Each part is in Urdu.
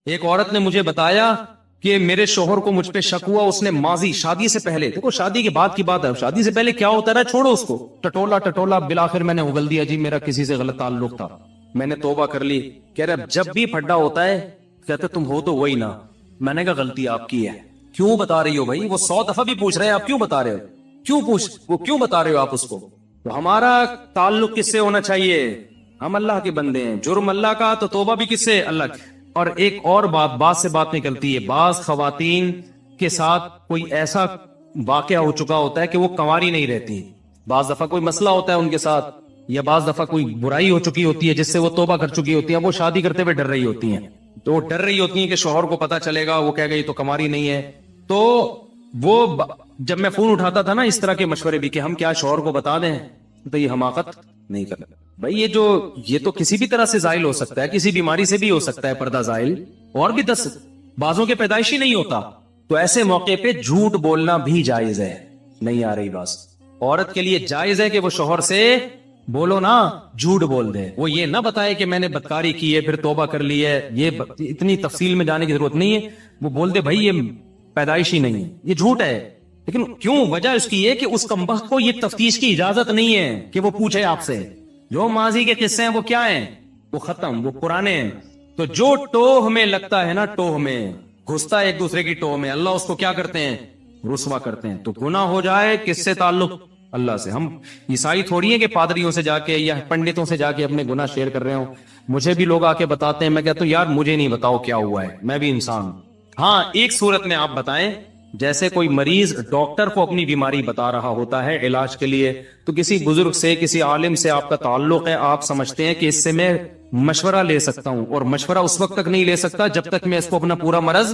ایک عورت نے مجھے بتایا کہ میرے شوہر کو مجھ پہ شک ہوا، اس نے ماضی شادی سے پہلے، دیکھو شادی کے بعد کی بات ہے، شادی سے پہلے کیا ہوتا رہا چھوڑو اس کو، ٹٹولا ٹٹولا، بالآخر میں نے اگل دیا جی میرا کسی سے غلط تعلق تھا، میں نے توبہ کر لی۔ کہہ رہا جب بھی پھڈا ہوتا ہے کہتے تم ہو تو وہی نا۔ میں نے کہا غلطی آپ کی ہے، کیوں بتا رہی ہو بھائی؟ وہ 100 دفعہ بھی پوچھ رہے ہیں آپ کیوں بتا رہے ہو، وہ کیوں بتا رہے ہو آپ اس کو؟ تو ہمارا تعلق کس سے ہونا چاہیے؟ ہم اللہ کے بندے ہیں، جرم اللہ کا تو توبہ بھی کس سے؟ اللہ کی۔ اور ایک اور بات سے بات نکلتی ہے، بعض خواتین کے ساتھ کوئی ایسا واقعہ ہو چکا ہوتا ہے کہ وہ کنواری نہیں رہتی، بعض دفعہ کوئی مسئلہ ہوتا ہے ان کے ساتھ، یا بعض دفعہ کوئی برائی ہو چکی ہوتی ہے جس سے وہ توبہ کر چکی ہوتی ہیں، وہ شادی کرتے ہوئے ڈر رہی ہوتی ہیں، تو وہ ڈر رہی ہوتی ہیں کہ شوہر کو پتا چلے گا، وہ کہے گا یہ تو کنواری نہیں ہے۔ تو وہ جب میں فون اٹھاتا تھا نا اس طرح کے مشورے بھی کہ ہم کیا شوہر کو بتا دیں، تو یہ حماقت نہیں کرنا بھائی، یہ تو کسی بھی طرح سے زائل ہو سکتا ہے، کسی بیماری سے بھی ہو سکتا ہے پردہ زائل، اور بھی 10 بازوں کے پیدائشی نہیں ہوتا، تو ایسے موقع پہ جھوٹ بولنا بھی جائز ہے۔ نہیں آ رہی بات؟ عورت کے لیے جائز ہے کہ وہ شوہر سے بولو نا، جھوٹ بول دے، وہ یہ نہ بتائے کہ میں نے بدکاری کی ہے پھر توبہ کر لی ہے، یہ اتنی تفصیل میں جانے کی ضرورت نہیں ہے، وہ بول دے بھائی یہ پیدائشی نہیں ہے، یہ جھوٹ ہے۔ لیکن کیوں؟ وجہ اس کی یہ کہ اس کمبخت کو یہ تفتیش کی اجازت نہیں ہے کہ وہ پوچھے آپ سے، جو ماضی کے قصے ہیں وہ کیا ہیں؟ وہ ختم، وہ پرانے ہیں۔ تو جو ٹوہ میں لگتا ہے نا، ٹوہ میں گھستا ہے ایک دوسرے کی ٹوہ میں، اللہ اس کو کیا کرتے ہیں؟ رسوا کرتے ہیں۔ تو گناہ ہو جائے کس سے تعلق؟ اللہ سے۔ ہم عیسائی تھوڑی ہیں کہ پادریوں سے جا کے یا پنڈتوں سے جا کے اپنے گناہ شیئر کر رہے ہوں۔ مجھے بھی لوگ آ کے بتاتے ہیں، میں کہتا ہوں یار مجھے نہیں بتاؤ کیا ہوا ہے، میں بھی انسان ہوں۔ ہاں ایک صورت میں آپ بتائیں، جیسے کوئی مریض ڈاکٹر کو اپنی بیماری بتا رہا ہوتا ہے علاج کے لیے، تو کسی بزرگ سے، کسی عالم سے آپ کا تعلق ہے، آپ سمجھتے ہیں کہ اس سے میں مشورہ لے سکتا ہوں، اور مشورہ اس وقت تک نہیں لے سکتا جب تک میں اس کو اپنا پورا مرض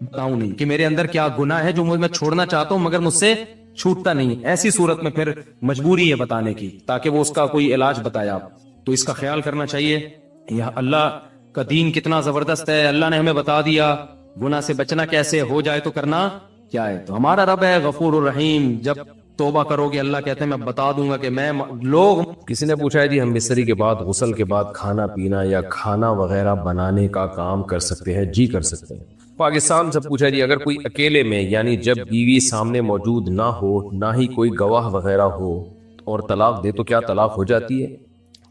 بتاؤں نہیں کہ میرے اندر کیا گناہ ہے جو میں چھوڑنا چاہتا ہوں مگر مجھ سے چھوٹتا نہیں۔ ایسی صورت میں پھر مجبوری ہے بتانے کی تاکہ وہ اس کا کوئی علاج بتائے آپ۔ تو اس کا خیال کرنا چاہیے۔ یہ اللہ کا دین کتنا زبردست ہے، اللہ نے ہمیں بتا دیا گناہ سے بچنا کیسے، ہو جائے تو کرنا کیا ہے۔ تو ہمارا رب ہے غفور الرحیم، جب توبہ کرو گے اللہ کہتے ہیں میں بتا دوں گا کہ میں لوگ۔ کسی نے پوچھا ہے جی ہم بستری کے بعد غسل کے بعد کھانا پینا یا کھانا وغیرہ بنانے کا کام کر سکتے ہیں؟ جی کر سکتے ہیں۔ پاکستان سے پوچھا جی اگر کوئی اکیلے میں، یعنی جب بیوی سامنے موجود نہ ہو، نہ ہی کوئی گواہ وغیرہ ہو، اور طلاق دے تو کیا طلاق ہو جاتی ہے؟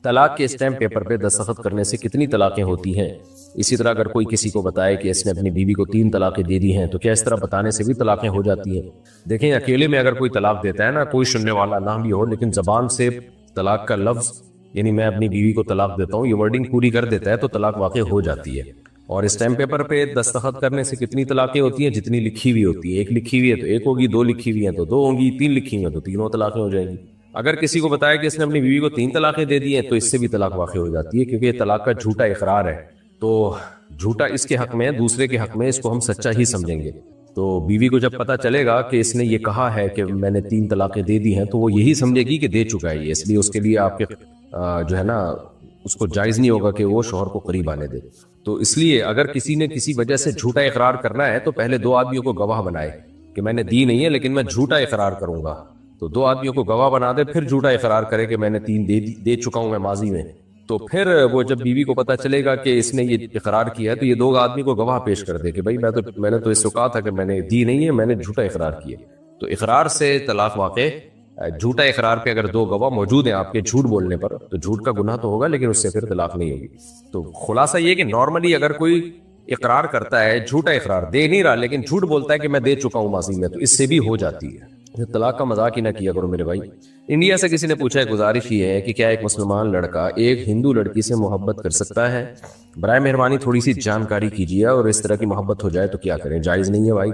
طلاق کے اسٹیمپ پیپر پہ دستخط کرنے سے کتنی طلاقیں ہوتی ہیں؟ اسی طرح اگر کوئی کسی کو بتائے کہ اس نے اپنی بیوی کو 3 طلاقیں دے دی ہیں تو کیا اس طرح بتانے سے بھی طلاقیں ہو جاتی ہیں؟ دیکھیں اکیلے میں اگر کوئی طلاق دیتا ہے نا، کوئی سننے والا نہ بھی ہو، لیکن زبان سے طلاق کا لفظ، یعنی میں اپنی بیوی کو طلاق دیتا ہوں، یہ ورڈنگ پوری کر دیتا ہے تو طلاق واقع ہو جاتی ہے۔ اور اسٹیمپ پیپر پہ دستخط کرنے سے کتنی طلاقیں ہوتی ہیں؟ جتنی لکھی ہوئی ہوتی ہے، ایک لکھی ہوئی ہے تو ایک ہوگی، 2 لکھی ہوئی ہیں تو 2 ہوں گی، 3 لکھی ہوئی ہیں تو 3 طلاقیں ہو جائیں گی۔ اگر کسی کو بتایا کہ اس نے اپنی بیوی کو 3 طلاقیں دے دی ہیں تو اس سے بھی طلاق واقع ہو جاتی ہے، کیونکہ یہ طلاق کا جھوٹا اقرار ہے، تو جھوٹا اس کے حق میں، دوسرے کے حق میں اس کو ہم سچا ہی سمجھیں گے۔ تو بیوی کو جب پتا چلے گا کہ اس نے یہ کہا ہے کہ میں نے 3 طلاقیں دے دی ہیں تو وہ یہی سمجھے گی کہ دے چکا ہے یہ، اس لیے اس کے لیے آپ کے جو ہے نا اس کو جائز نہیں ہوگا کہ وہ شوہر کو قریب آنے دے۔ تو اس لیے اگر کسی نے کسی وجہ سے جھوٹا اقرار کرنا ہے تو پہلے 2 آدمیوں کو گواہ بنائے کہ میں نے دی نہیں ہے لیکن میں جھوٹا اقرار کروں گا، تو 2 آدمیوں کو گواہ بنا دے، پھر جھوٹا اقرار کرے کہ میں نے 3 دے چکا ہوں میں ماضی میں، تو پھر وہ جب بیوی کو پتا چلے گا کہ اس نے یہ اقرار کیا ہے تو یہ 2 آدمی کو گواہ پیش کر دے کہ بھائی میں نے تو اس کو کہا تھا کہ میں نے دی نہیں ہے، میں نے جھوٹا اقرار کیا۔ تو اقرار سے طلاق واقع، جھوٹا اقرار پہ اگر 2 گواہ موجود ہیں آپ کے جھوٹ بولنے پر تو جھوٹ کا گناہ تو ہوگا لیکن اس سے پھر طلاق نہیں ہوگی۔ تو خلاصہ یہ کہ نارملی اگر کوئی اقرار کرتا ہے، جھوٹا اقرار دے نہیں رہا لیکن جھوٹ بولتا ہے کہ میں دے چکا ہوں ماضی میں، تو اس سے بھی ہو جاتی ہے۔ طلاق کا مذاق ہی نہ کیا کرو میرے بھائی۔ انڈیا سے کسی نے پوچھا ہے، گزارش یہ ہے کہ کیا ایک مسلمان لڑکا ایک ہندو لڑکی سے محبت کر سکتا ہے؟ برائے مہربانی تھوڑی سی جانکاری کیجیے، اور اس طرح کی محبت ہو جائے تو کیا کریں؟ جائز نہیں ہے بھائی،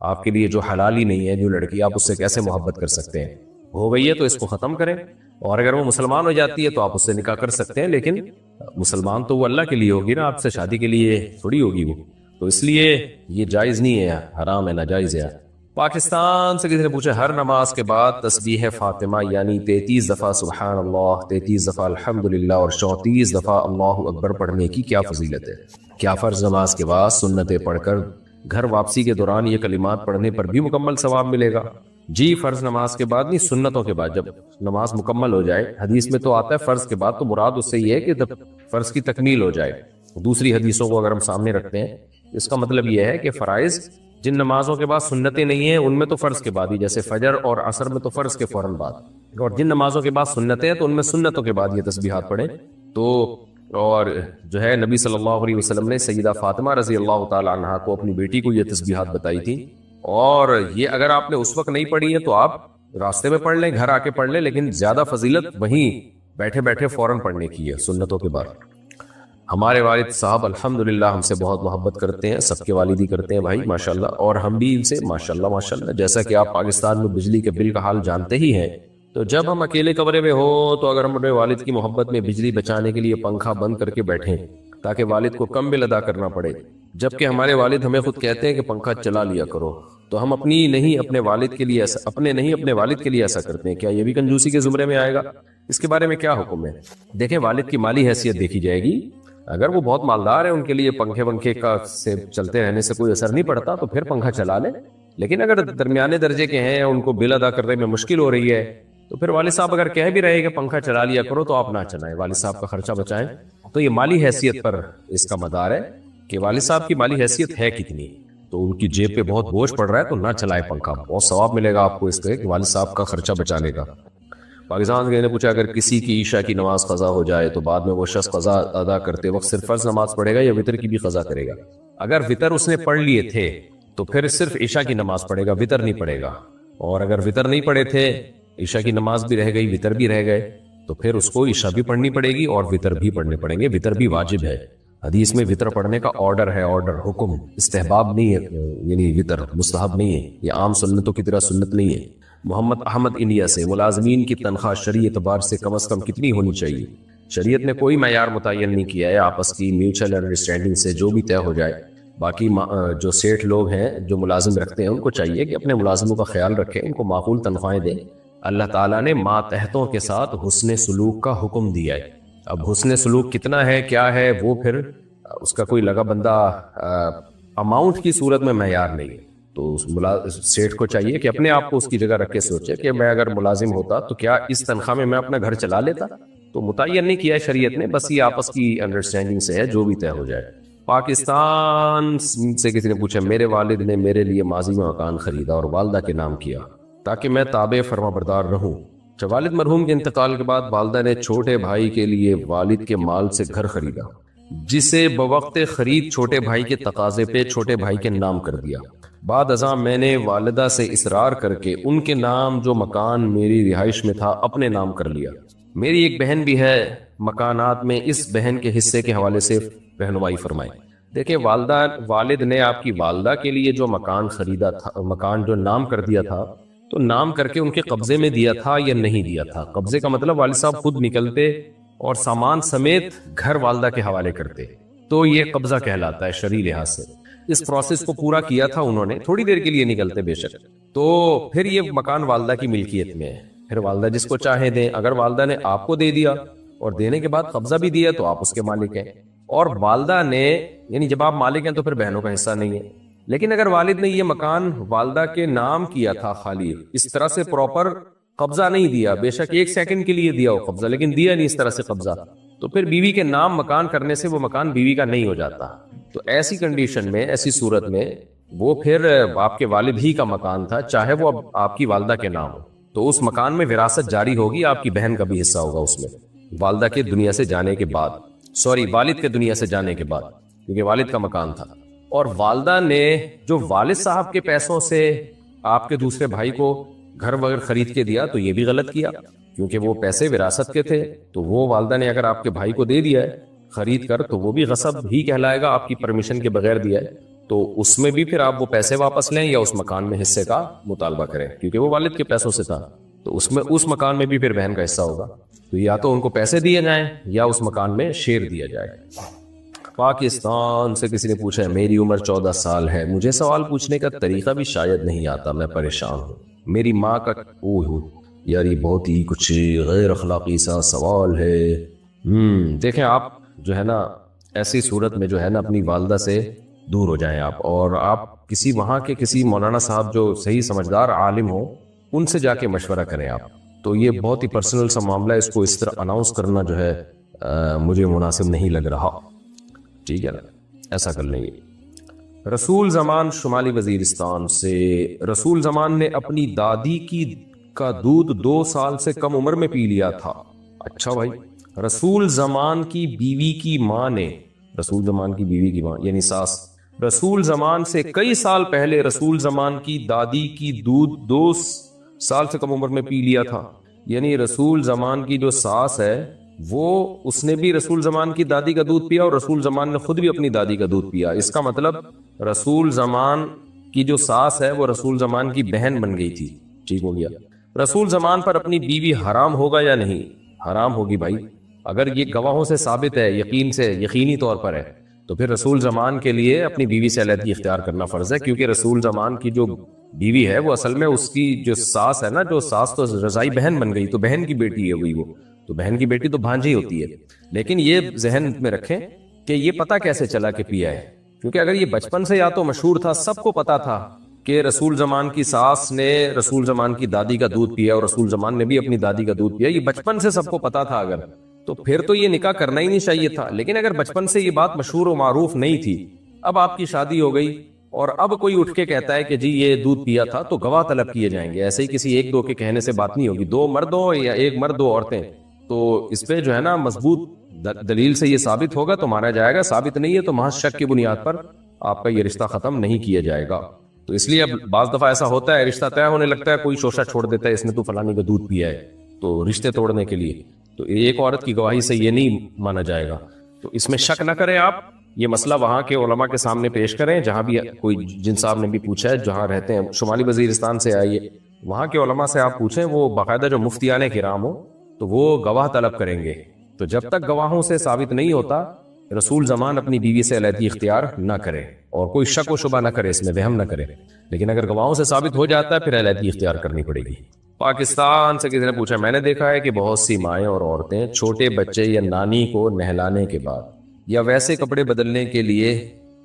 آپ کے لیے جو حلال ہی نہیں ہے، جو لڑکی آپ اس سے کیسے محبت کر سکتے ہیں؟ ہو گئی ہے تو اس کو ختم کریں، اور اگر وہ مسلمان ہو جاتی ہے تو آپ اس سے نکاح کر سکتے ہیں، لیکن مسلمان تو وہ اللہ کے لیے ہوگی نا، آپ سے شادی کے لیے تھوڑی ہوگی وہ، تو اس لیے یہ جائز نہیں ہے، حرام ہے، ناجائز ہے۔ پاکستان سے کسی نے پوچھا ہر نماز کے بعد تسبیح فاطمہ یعنی 33 دفعہ سبحان اللہ، 33 دفعہ الحمدللہ اور 34 دفعہ اللہ اکبر پڑھنے کی کیا فضیلت ہے؟ کیا فرض نماز کے بعد سنتیں پڑھ کر گھر واپسی کے دوران یہ کلمات پڑھنے پر بھی مکمل ثواب ملے گا؟ جی، فرض نماز کے بعد نہیں، سنتوں کے بعد، جب نماز مکمل ہو جائے، حدیث میں تو آتا ہے فرض کے بعد، تو مراد اس سے یہ ہے کہ جب فرض کی تکمیل ہو جائے۔ دوسری حدیثوں کو اگر ہم سامنے رکھتے ہیں اس کا مطلب یہ ہے کہ فرائض جن نمازوں کے بعد سنتیں نہیں ہیں ان میں تو فرض کے بعد ہی، جیسے فجر اور عصر میں تو فرض کے فوراً بعد، اور جن نمازوں کے بعد سنتیں ہیں تو ان میں سنتوں کے بعد یہ تسبیحات پڑھیں۔ تو اور جو ہے نبی صلی اللہ علیہ وسلم نے سیدہ فاطمہ رضی اللہ تعالی عنہا کو، اپنی بیٹی کو، یہ تسبیحات بتائی تھی، اور یہ اگر آپ نے اس وقت نہیں پڑھی ہے تو آپ راستے میں پڑھ لیں، گھر آ کے پڑھ لیں، لیکن زیادہ فضیلت وہیں بیٹھے بیٹھے فوراً پڑھنے کی ہے سنتوں کے بعد۔ ہمارے والد صاحب الحمدللہ ہم سے بہت محبت کرتے ہیں، سب کے والد ہی کرتے ہیں بھائی ماشاءاللہ، اور ہم بھی ان سے ماشاءاللہ جیسا کہ آپ پاکستان میں بجلی کے بل کا حال جانتے ہی ہیں، تو جب ہم اکیلے کمرے میں ہو تو اگر ہم اپنے والد کی محبت میں بجلی بچانے کے لیے پنکھا بند کر کے بیٹھیں تاکہ والد کو کم بل ادا کرنا پڑے، جبکہ ہمارے والد ہمیں خود کہتے ہیں کہ پنکھا چلا لیا کرو، تو ہم اپنے والد کے لیے ایسا کرتے ہیں، کیا یہ بھی کنجوسی کے زمرے میں آئے گا؟ اس کے بارے میں کیا حکم ہے؟ دیکھیں، والد کی مالی حیثیت دیکھی جائے گی، اگر وہ بہت مالدار ہے، ان کے لیے پنکھے کا سے چلتے رہنے سے کوئی اثر نہیں پڑتا تو پھر پنکھا چلا لیں، لیکن اگر درمیانے درجے کے ہیں، ان کو بل ادا کرنے میں مشکل ہو رہی ہے، تو پھر والد صاحب اگر کہہ بھی رہے کہ پنکھا چلا لیا کرو تو آپ نہ چلائیں، والد صاحب کا خرچہ بچائیں۔ تو یہ مالی حیثیت پر اس کا مدار ہے کہ والد صاحب کی مالی حیثیت ہے کتنی، تو ان کی جیب پہ بہت بوجھ پڑ رہا ہے تو نہ چلائے پنکھا، بہت ثواب ملے گا آپ کو اس کے کہ والد صاحب کا خرچہ بچانے کا۔ پاکستان کے نے پوچھا، اگر کسی کی عشاء کی نماز قضا ہو جائے تو بعد میں وہ شخص قضا ادا کرتے وقت صرف فرض نماز پڑھے گا یا وتر کی بھی قضا کرے گا؟ اگر وتر اس نے پڑھ لیے تھے تو پھر صرف عشاء کی نماز پڑھے گا، وتر نہیں پڑھے گا، اور اگر وتر نہیں پڑھے تھے، عشاء کی نماز بھی رہ گئی، وتر بھی رہ گئے، تو پھر اس کو عشاء بھی پڑھنی پڑے گی اور وتر بھی پڑھنے پڑیں گے، وتر بھی واجب ہے، حدیث میں وتر پڑھنے کا آرڈر ہے، آرڈر حکم، استحباب نہیں ہے، یعنی وتر مستحب نہیں ہے، یہ عام سنتوں کی طرح سنت نہیں ہے۔ محمد احمد انڈیا سے، ملازمین کی تنخواہ شرعی اعتبار سے کم از کم کتنی ہونی چاہیے؟ شریعت نے کوئی معیار متعین نہیں کیا ہے، آپس کی میوچل انڈرسٹینڈنگ سے جو بھی طے ہو جائے۔ باقی جو سیٹھ لوگ ہیں جو ملازم رکھتے ہیں ان کو چاہیے کہ اپنے ملازموں کا خیال رکھیں، ان کو معقول تنخواہیں دیں۔ اللہ تعالیٰ نے ماتحتوں کے ساتھ حسن سلوک کا حکم دیا ہے، اب حسن سلوک کتنا ہے کیا ہے وہ پھر اس کا کوئی لگا بندہ اماؤنٹ کی صورت میں معیار نہیں ہے، تو سیٹھ کو چاہیے کہ اپنے آپ کو اس کی جگہ رکھ کے سوچے کہ میں اگر ملازم ہوتا تو کیا اس تنخواہ میں اپنا گھر چلا لیتا؟ تو متعین نہیں کیا ہے شریعت نے، بس یہ آپس کی انڈرسٹینڈنگ سے ہے، جو بھی طے ہو جائے۔ پاکستان سے کسی نے پوچھا، میرے والد نے میرے لیے ماضی میں مکان خریدا اور والدہ کے نام کیا تاکہ میں تابع فرما بردار رہوں۔ والد مرحوم کے انتقال کے بعد والدہ نے چھوٹے بھائی کے لیے والد کے مال سے گھر خریدا، جسے بوقت خرید چھوٹے بھائی کے تقاضے پہ چھوٹے بھائی کے نام کر دیا۔ بعد ازاں میں نے والدہ سے اصرار کر کے ان کے نام جو مکان میری رہائش میں تھا اپنے نام کر لیا۔ میری ایک بہن بھی ہے مکانات میں، اس بہن کے حصے کے حوالے سے رہنمائی فرمائیں۔ دیکھیں، والد نے آپ کی والدہ کے لیے جو مکان خریدا تھا، مکان جو نام کر دیا تھا، تو نام کر کے ان کے قبضے میں دیا تھا یا نہیں دیا تھا؟ قبضے کا مطلب والد صاحب خود نکلتے اور سامان سمیت گھر والدہ کے حوالے کرتے، تو یہ قبضہ کہلاتا ہے شرعی لحاظ سے۔ اس پروسیس کو پورا کیا تھا انہوں نے، تھوڑی دیر کے لیے نکلتے بے شک، تو پھر یہ مکان والدہ کی ملکیت میں ہے، پھر والدہ جس کو چاہے دیں۔ اگر والدہ نے آپ کو دے دیا اور دینے کے بعد قبضہ بھی دیا تو آپ اس کے مالک ہیں، اور والدہ نے، یعنی جب آپ مالک ہیں تو پھر بہنوں کا حصہ نہیں ہے۔ لیکن اگر والد نے یہ مکان والدہ کے نام کیا تھا، خالی اس طرح سے پراپر قبضہ نہیں دیا، بے شک ایک سیکنڈ کے لیے دیا ہو قبضہ، لیکن دیا نہیں اس طرح سے قبضہ، تو پھر بیوی کے نام مکان کرنے سے وہ مکان بیوی کا نہیں ہو جاتا۔ تو ایسی کنڈیشن میں، ایسی صورت میں وہ پھر آپ کے والد ہی کا مکان تھا، چاہے وہ آپ کی والدہ کے نام ہو، تو اس مکان میں وراثت جاری ہوگی، آپ کی بہن کا بھی حصہ ہوگا اس میں، والدہ کے دنیا سے جانے کے بعد، والد کے دنیا سے جانے کے بعد، کیونکہ والد کا مکان تھا۔ اور والدہ نے جو والد صاحب کے پیسوں سے آپ کے دوسرے بھائی کو گھر وغیرہ خرید کے دیا تو یہ بھی غلط کیا، کیونکہ وہ پیسے وراثت کے تھے، تو وہ والدہ نے اگر آپ کے بھائی کو دے دیا ہے خرید کر تو وہ بھی غصب ہی کہلائے گا، آپ کی پرمیشن کے بغیر دیا ہے، تو اس میں بھی پھر آپ وہ پیسے واپس لیں یا اس مکان میں حصے کا مطالبہ کریں، کیونکہ وہ والد کے پیسوں سے تھا، تو اس مکان میں بھی پھر بہن کا حصہ ہوگا، تو یا تو ان کو پیسے دیے جائیں یا اس مکان میں شیئر دیا جائے۔ پاکستان سے کسی نے پوچھا ہے، میری عمر 14 سال ہے، مجھے سوال پوچھنے کا طریقہ بھی شاید نہیں آتا، میں پریشان ہوں، میری ماں کا یار یہ بہت ہی کچھ غیر اخلاقی سا سوال ہے۔ دیکھیں، آپ جو ہے نا ایسی صورت میں جو ہے نا اپنی والدہ سے دور ہو جائیں آپ، اور آپ کسی وہاں کے کسی مولانا صاحب جو صحیح سمجھدار عالم ہو ان سے جا کے مشورہ کریں آپ، تو یہ بہت ہی پرسنل سا معاملہ ہے، اس کو اس طرح اناؤنس کرنا جو ہے مجھے مناسب نہیں لگ رہا، ٹھیک ہے نا، ایسا کر لیں گے۔ رسول زمان شمالی وزیرستان سے، رسول زمان نے اپنی دادی کا دودھ 2 سال سے کم عمر میں پی لیا تھا۔ اچھا بھائی، رسول زمان کی بیوی کی ماں نے، رسول زمان کی بیوی کی ماں یعنی ساس، رسول زمان سے کئی سال پہلے رسول زمان کی دادی کی دودھ 2 سال سے کم عمر میں پی لیا تھا۔ یعنی رسول زمان کی جو ساس ہے وہ اس نے بھی رسول زمان کی دادی کا دودھ پیا اور رسول زمان نے خود بھی اپنی دادی کا دودھ پیا۔ اس کا مطلب رسول زمان کی جو ساس ہے وہ رسول زمان کی بہن بن گئی تھی۔ ٹھیک ہو گیا۔ رسول زمان پر اپنی بیوی حرام ہوگا یا نہیں؟ حرام ہوگی بھائی، اگر یہ گواہوں سے ثابت ہے، یقینی طور پر ہے، تو پھر رسول زمان کے لیے اپنی بیوی سے علیحدگی اختیار کرنا فرض ہے، کیونکہ رسول زمان کی جو بیوی ہے وہ اصل میں اس کی جو ساس ہے نا، جو ساس تو رضائی بہن بن گئی، تو بہن کی بیٹی ہے وہی، وہ تو بہن کی بیٹی تو بھانجی ہوتی ہے۔ لیکن یہ ذہن میں رکھیں کہ یہ پتہ کیسے چلا کہ پیا ہے، کیونکہ اگر یہ بچپن سے یا تو مشہور تھا، سب کو پتا تھا کہ رسول زمان کی ساس نے رسول زمان کی دادی کا دودھ پیا اور رسول زمان نے بھی اپنی دادی کا دودھ پیا، یہ بچپن سے سب کو پتا تھا، اگر تو پھر تو یہ نکاح کرنا ہی نہیں چاہیے تھا۔ لیکن اگر بچپن سے یہ بات مشہور و معروف نہیں تھی، اب آپ کی شادی ہو گئی اور اب کوئی اٹھ کے کہتا ہے کہ جی یہ دودھ پیا تھا، تو گواہ طلب کیے جائیں گے۔ ایسے ہی کسی ایک دو کے کہنے سے بات نہیں ہوگی، 2 مرد ہو یا 1 مرد 2 عورتیں، تو اس پہ جو ہے نا مضبوط دلیل سے یہ ثابت ہوگا تو مانا جائے گا، ثابت نہیں ہے تو محض شک کی بنیاد پر آپ کا یہ رشتہ ختم نہیں کیا جائے گا۔ تو اس لیے اب بعض دفعہ ایسا ہوتا ہے، رشتہ طے ہونے لگتا ہے، کوئی شوشہ چھوڑ دیتا ہے اس نے تو فلانی کا دودھ پیا ہے، تو رشتے توڑنے کے لیے تو ایک عورت کی گواہی سے یہ نہیں مانا جائے گا۔ تو اس میں شک نہ کریں آپ، یہ مسئلہ وہاں کے علماء کے سامنے پیش کریں، جہاں بھی کوئی جن صاحب نے بھی پوچھا ہے، جہاں رہتے ہیں شمالی وزیرستان سے آئیے، وہاں کے علماء سے آپ پوچھیں، وہ باقاعدہ جو مفتیان کرام ہو تو وہ گواہ طلب کریں گے۔ تو جب تک گواہوں سے ثابت نہیں ہوتا، رسول زمان اپنی بیوی سے علیحدگی اختیار نہ کرے اور کوئی شک و شبہ نہ کرے، اس میں وہم نہ کرے۔ لیکن اگر گواہوں سے ثابت ہو جاتا ہے پھر علیحدگی اختیار کرنی پڑے گی۔ پاکستان سے کسی نے پوچھا، میں نے دیکھا ہے کہ بہت سی مائیں اور عورتیں چھوٹے بچے یا نانی کو نہلانے کے بعد یا ویسے کپڑے بدلنے کے لیے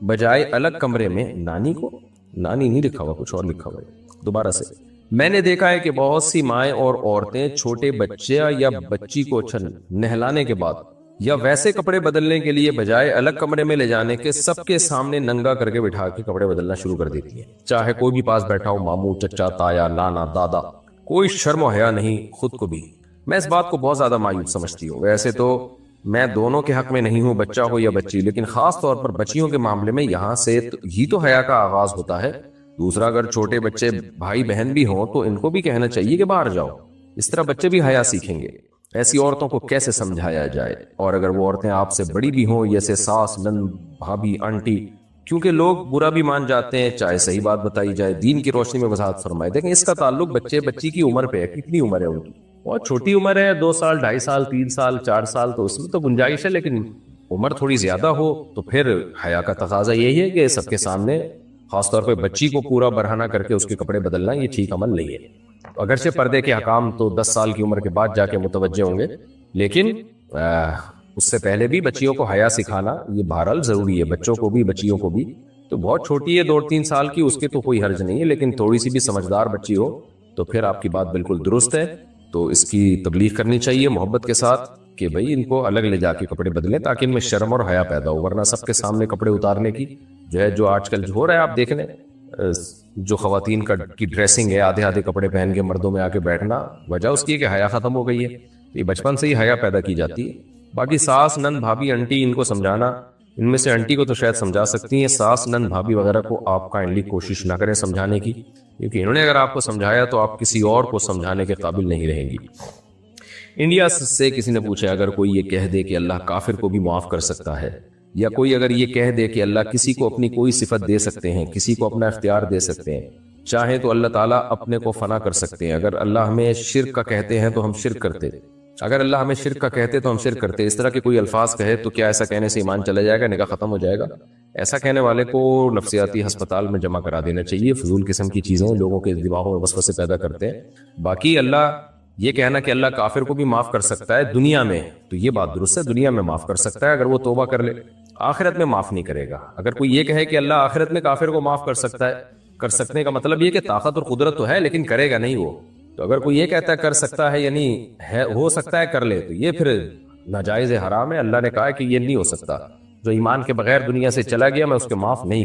بجائے الگ کمرے میں، نانی کو، نانی نہیں لکھا ہوا، کچھ اور لکھا ہوا ہے، دوبارہ سے، میں نے دیکھا ہے کہ بہت سی مائیں اور عورتیں چھوٹے بچے یا بچی کو نہلانے کے بعد یا ویسے کپڑے بدلنے کے لیے بجائے الگ کمرے میں لے جانے کے سب کے سامنے ننگا کر کے بٹھا کے کپڑے بدلنا شروع کر دیتی ہیں، چاہے کوئی بھی پاس بیٹھا ہو، ماموں، چچا، تایا، نانا، دادا، کوئی شرم و حیا نہیں خود کو بھی۔ میں اس بات کو بہت زیادہ مایوس سمجھتی ہوں۔ ویسے تو میں دونوں کے حق میں نہیں ہوں، بچہ ہو یا بچی، لیکن خاص طور پر بچیوں کے معاملے میں یہاں سے ہی تو حیا کا آغاز ہوتا ہے۔ دوسرا، اگر چھوٹے بچے بھائی بہن بھی ہوں تو ان کو بھی کہنا چاہیے کہ باہر جاؤ، اس طرح بچے بھی حیا سیکھیں گے۔ ایسی عورتوں کو کیسے سمجھایا جائے؟ اور اگر وہ عورتیں آپ سے بڑی بھی ہوں، جیسے ساس، نند، بھابھی، آنٹی، کیونکہ لوگ برا بھی مان جاتے ہیں چاہے صحیح بات بتائی جائے، دین کی روشنی میں وضاحت فرمائے۔ دیکھیں اس کا تعلق بچے بچی کی عمر پہ ہے، کتنی عمر ہے ان کی، بہت چھوٹی عمر ہے، 2 سال، 2.5 سال، 3 سال، 4 سال، تو اس میں تو گنجائش ہے، لیکن عمر تھوڑی زیادہ ہو تو پھر حیا کا تقاضا یہی ہے کہ سب کے سامنے، خاص طور پہ بچی کو پورا برہنہ کر کے اس کے کپڑے بدلنا یہ ٹھیک عمل نہیں ہے۔ اگرچہ پردے کے حکام تو 10 سال کی عمر کے بعد جا کے متوجہ ہوں گے، لیکن اس سے پہلے بھی بچیوں کو حیا سکھانا یہ بہرحال ضروری ہے، بچوں کو بھی بچیوں کو بھی۔ تو بہت چھوٹی ہے 2-3 سال کی، اس کے تو کوئی حرج نہیں ہے، لیکن تھوڑی سی بھی سمجھدار بچی ہو تو پھر آپ کی بات بالکل درست ہے، تو اس کی تبلیغ کرنی چاہیے محبت کے ساتھ کہ بھئی ان کو الگ لے جا کے کپڑے بدلیں تاکہ ان میں شرم اور حیا پیدا ہو، ورنہ سب کے سامنے کپڑے اتارنے کی جو آج کل ہو رہا ہے، آپ دیکھ لیں جو خواتین کی ڈریسنگ ہے، آدھے کپڑے پہن کے مردوں میں آ کے بیٹھنا، وجہ اس کی ہے کہ حیا ختم ہو گئی ہے۔ یہ بچپن سے ہی حیا پیدا کی جاتی ہے۔ باقی ساس، نند، بھابھی، انٹی، ان کو سمجھانا، ان میں سے انٹی کو تو شاید سمجھا سکتی ہیں، ساس، نند، بھابھی وغیرہ کو آپ کائنڈلی کوشش نہ کریں سمجھانے کی، کیونکہ انہوں نے اگر آپ کو سمجھایا تو آپ کسی اور کو سمجھانے کے قابل نہیں رہیں گی۔ انڈیا سے کسی نے پوچھا، اگر کوئی یہ کہہ دے کہ اللہ کافر کو بھی معاف کر سکتا ہے، یا کوئی اگر یہ کہہ دے کہ اللہ کسی کو اپنی کوئی صفت دے سکتے ہیں، کسی کو اپنا اختیار دے سکتے ہیں، چاہیں تو اللہ تعالیٰ اپنے کو فنا کر سکتے ہیں، اگر اللہ ہمیں شرک کا کہتے ہیں تو ہم شرک کرتے، اگر اللہ ہمیں شرک کا کہتے تو ہم شرک کرتے، اس طرح کے کوئی الفاظ کہے تو کیا ایسا کہنے سے ایمان چلا جائے گا، نکاح ختم ہو جائے گا؟ ایسا کہنے والے کو نفسیاتی ہسپتال میں جمع کرا دینا چاہیے۔ فضول قسم کی چیزیں لوگوں کے دماغوں میں وسوسے پیدا کرتے ہیں۔ باقی اللہ یہ کہنا کہ اللہ کافر کو بھی معاف کر سکتا ہے دنیا میں، تو یہ بات درست ہے، دنیا میں معاف کر سکتا ہے اگر وہ توبہ کر لے، آخرت میں معاف نہیں کرے گا۔ اگر کوئی یہ کہے کہ اللہ آخرت میں کافر کو معاف کر سکتا ہے، کر سکنے کا مطلب یہ کہ طاقت اور قدرت تو ہے لیکن کرے گا نہیں وہ، تو اگر کوئی یہ کہتا ہے کر سکتا ہے، یعنی ہے ہو سکتا ہے کر لے، تو یہ پھر ناجائز حرام ہے۔ اللہ نے کہا ہے کہ یہ نہیں ہو سکتا، جو ایمان کے بغیر دنیا سے چلا گیا میں اس کے معاف نہیں کروں۔